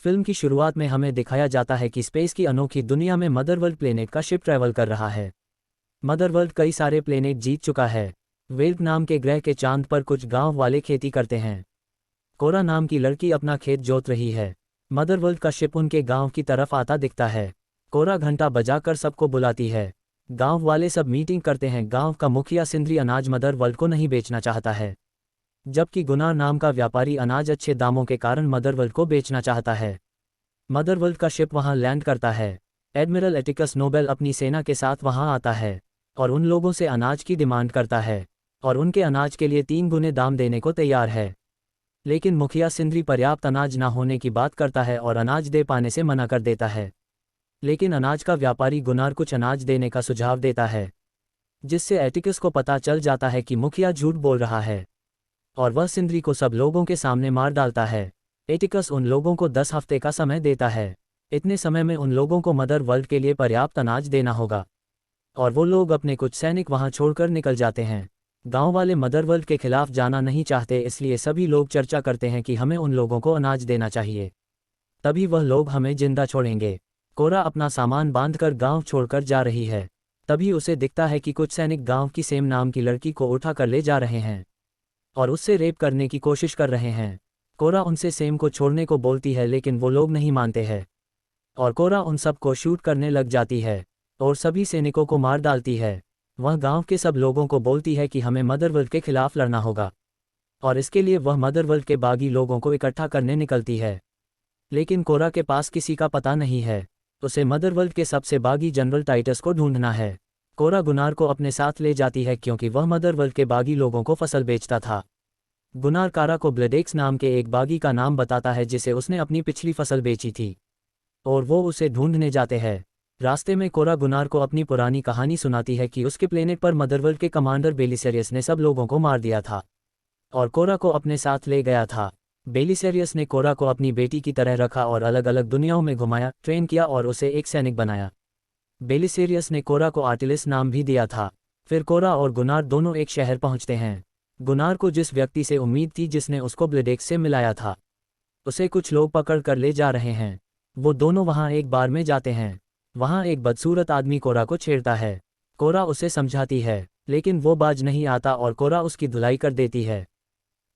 Film की शुरुआत में हमें दिखाया जाता है कि स्पेस की अनोखी दुनिया में मदरवर्ल्ड प्लेनेट का शिप ट्रैवल कर रहा है। मदरवर्ल्ड कई सारे प्लेनेट जीत चुका है। वेल्क नाम के ग्रह के चांद पर कुछ गांव वाले खेती करते हैं। कोरा नाम की लड़की अपना खेत जोत रही है। मदरवर्ल्ड का शिप उनके गांव की तरफ आता दिखता है। कोरा घंटा बजाकर सबको बुलाती है। गांव वाले सब मीटिंग करते हैं। गांव का मुखिया सिंद्री अनाज मदरवर्ल्ड को नहीं बेचना चाहता है, जबकि गुनार नाम का व्यापारी अनाज अच्छे दामों के कारण मदरवर्ल्ड को बेचना चाहता है। मदरवर्ल्ड का शिप वहां लैंड करता है। एडमिरल एटिकस नोबेल अपनी सेना के साथ वहां आता है और उन लोगों से अनाज की डिमांड करता है और उनके अनाज के लिए 3 गुने दाम देने को तैयार है। लेकिन मुखिया सिंद्री पर्याप्त अनाज ना होने की बात करता है और अनाज दे पाने से मना कर देता है। लेकिन अनाज का व्यापारी गुनार कुछ अनाज देने का सुझाव देता है, जिससे एटिकस को पता चल जाता है कि मुखिया झूठ बोल रहा है और वह सिंद्री को सब लोगों के सामने मार डालता है। एटिकस उन लोगों को 10 हफ्ते का समय देता है। इतने समय में उन लोगों को मदर वर्ल्ड के लिए पर्याप्त अनाज देना होगा और वो लोग अपने कुछ सैनिक वहां छोड़कर निकल जाते हैं। गांव वाले मदरवर्ल्ड के खिलाफ जाना नहीं चाहते, इसलिए सभी लोग चर्चा करते हैं कि हमें उन लोगों को अनाज देना चाहिए, तभी वह लोग हमें जिंदा छोड़ेंगे। कोरा अपना सामान बांधकर गांव छोड़कर जा रही है। तभी उसे दिखता है कि कुछ सैनिक गांव की सेम नाम की लड़की को उठा कर ले जा रहे हैं और उससे रेप करने की कोशिश कर रहे हैं। कोरा उनसे सेम को छोड़ने को बोलती है, लेकिन वो लोग नहीं मानते हैं और कोरा उन सब को शूट करने लग जाती है और सभी सैनिकों को मार डालती है। वह गांव के सब लोगों को बोलती है कि हमें मदरवर्ल्ड के खिलाफ लड़ना होगा और इसके लिए वह मदरवर्ल्ड के बागी लोगों को इकट्ठा करने निकलती है। लेकिन कोरा के पास किसी का पता नहीं है। उसे मदरवर्ल्ड के सबसे बागी जनरल टाइटस को ढूंढना है। कोरा गुनार को अपने साथ ले जाती है क्योंकि वह मदरवर्ल्ड के बागी लोगों को फसल बेचता था। गुनार कारा को ब्लेडेक्स नाम के एक बागी का नाम बताता है जिसे उसने अपनी पिछली फसल बेची थी और वो उसे ढूंढने जाते हैं। रास्ते में कोरा गुनार को अपनी पुरानी कहानी सुनाती है कि उसके प्लेनेट पर मदरवर्ल्ड के कमांडर बेलिसेरियस ने सब लोगों को मार दिया था और कोरा को अपने साथ ले गया था। बेलिसेरियस ने कोरा को अपनी बेटी की तरह रखा और अलग अलग दुनियाओं में घुमाया, ट्रेन किया और उसे एक सैनिक बनाया। बेलिसेरियस ने कोरा को आर्टिलिस नाम भी दिया था। फिर कोरा और गुनार दोनों एक शहर पहुंचते हैं। गुनार को जिस व्यक्ति से उम्मीद थी जिसने उसको ब्लेडेक्स से मिलाया था, उसे कुछ लोग पकड़ कर ले जा रहे हैं। वो दोनों वहां एक बार में जाते हैं। वहां एक बदसूरत आदमी कोरा को छेड़ता है। कोरा उसे समझाती है, लेकिन वो बाज नहीं आता और कोरा उसकी धुलाई कर देती है।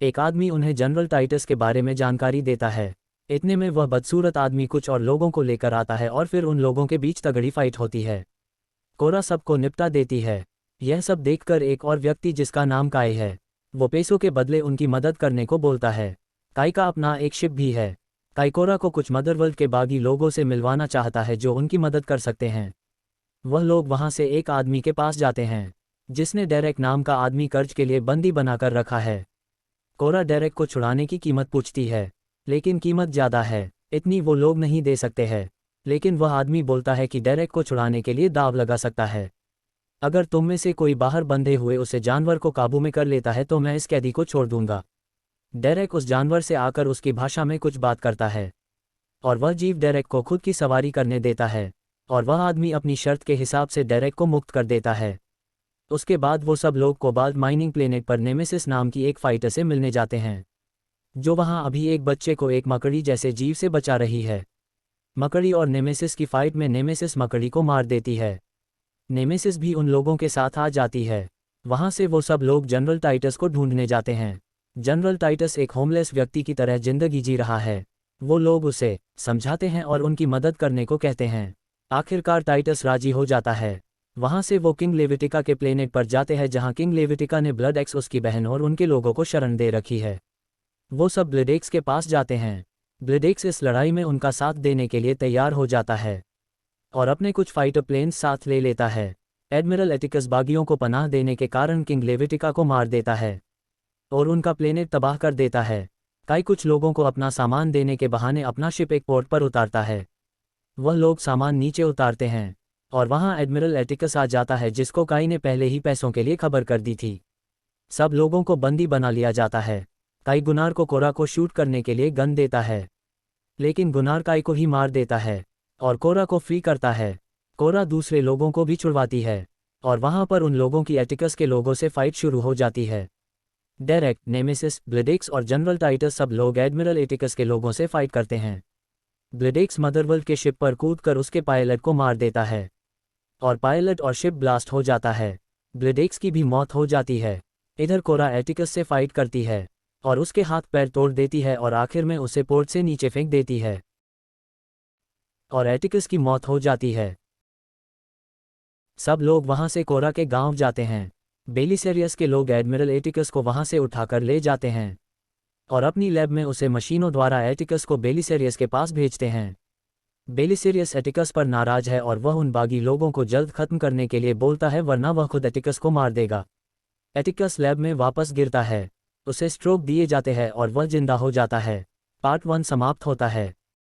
एक आदमी उन्हें जनरल टाइटस के बारे में जानकारी देता है। इतने में वह बदसूरत आदमी कुछ और लोगों को लेकर आता है और फिर उन लोगों के बीच तगड़ी फाइट होती है। कोरा सबको निपटा देती है। यह सब देखकर एक और व्यक्ति जिसका नाम काई है, वो पैसों के बदले उनकी मदद करने को बोलता है। काई का अपना एक शिप भी है। काई कोरा को कुछ मदरवर्ल्ड के बागी लोगों से मिलवाना चाहता है जो उनकी मदद कर सकते हैं। वह लोग वहां से एक आदमी के पास जाते हैं जिसने डेरेक नाम का आदमी कर्ज के लिए बंदी बनाकर रखा है। कोरा डेरेक को छुड़ाने की कीमत पूछती है, लेकिन कीमत ज़्यादा है, इतनी वो लोग नहीं दे सकते हैं। लेकिन वह आदमी बोलता है कि डेरेक को छुड़ाने के लिए दाव लगा सकता है। अगर तुम में से कोई बाहर बंधे हुए उसे जानवर को काबू में कर लेता है तो मैं इस कैदी को छोड़ दूंगा। डेरेक उस जानवर से आकर उसकी भाषा में कुछ बात करता है और वह जीव डेरेक को खुद की सवारी करने देता है और वह आदमी अपनी शर्त के हिसाब से डेरेक को मुक्त कर देता है। उसके बाद वो सब लोग कोबाल्ट माइनिंग प्लेनेट पर नेमेसिस नाम की एक फाइटर से मिलने जाते हैं, जो वहां अभी एक बच्चे को एक मकड़ी जैसे जीव से बचा रही है। मकड़ी और नेमेसिस की फाइट में नेमेसिस मकड़ी को मार देती है। नेमेसिस भी उन लोगों के साथ आ जाती है। वहां से वो सब लोग जनरल टाइटस को ढूंढने जाते हैं। जनरल टाइटस एक होमलेस व्यक्ति की तरह जिंदगी जी रहा है। वो लोग उसे समझाते हैं और उनकी मदद करने को कहते हैं। आखिरकार टाइटस राजी हो जाता है। वहां से वो किंग लेविटिका के प्लेनेट पर जाते हैं जहां किंग लेविटिका ने ब्लड एक्स उसकी बहन और उनके लोगों को शरण दे रखी है। वो सब ब्लेडेक्स के पास जाते हैं। ब्लेडेक्स इस लड़ाई में उनका साथ देने के लिए तैयार हो जाता है और अपने कुछ फाइटर प्लेन्स साथ ले लेता है। एडमिरल एटिकस बागियों को पनाह देने के कारण किंग लेविटिका को मार देता है और उनका प्लेनेट तबाह कर देता है। काई कुछ लोगों को अपना सामान देने के बहाने अपना शिप एक पोर्ट पर उतारता है। वह लोग सामान नीचे उतारते हैं और वहां एडमिरल एटिकस आ जाता है जिसको काई ने पहले ही पैसों के लिए खबर कर दी थी। सब लोगों को बंदी बना लिया जाता है। काई गुनार को कोरा को शूट करने के लिए गन देता है, लेकिन गुनार काई को ही मार देता है और कोरा को फ्री करता है। कोरा दूसरे लोगों को भी छुड़वाती है और वहां पर उन लोगों की एटिकस के लोगों से फाइट शुरू हो जाती है। डेरेक, नेमेसिस, ब्लेडेक्स और जनरल टाइटस सब लोग एडमिरल एटिकस के लोगों से फाइट करते हैं। ब्लेडेक्स मदरवर्ल्ड के शिप पर कूदकर उसके पायलट को मार देता है और पायलट और शिप ब्लास्ट हो जाता है। ब्लेडेक्स की भी मौत हो जाती है। इधर कोरा एटिकस से फाइट करती है और उसके हाथ पैर तोड़ देती है और आखिर में उसे पोर्ट से नीचे फेंक देती है और एटिकस की मौत हो जाती है। सब लोग वहां से कोरा के गांव जाते हैं। बेलिसेरियस के लोग एडमिरल एटिकस को वहां से उठाकर ले जाते हैं और अपनी लैब में उसे मशीनों द्वारा एटिकस को बेलिसेरियस के पास भेजते हैं। बेलिसेरियस एटिकस पर नाराज है और वह उन बागी लोगों को जल्द खत्म करने के लिए बोलता है, वरना वह खुद एटिकस को मार देगा। एटिकस लैब में वापस गिरता है, उसे स्ट्रोक दिए जाते हैं और वह जिंदा हो जाता है। पार्ट 1 समाप्त होता है।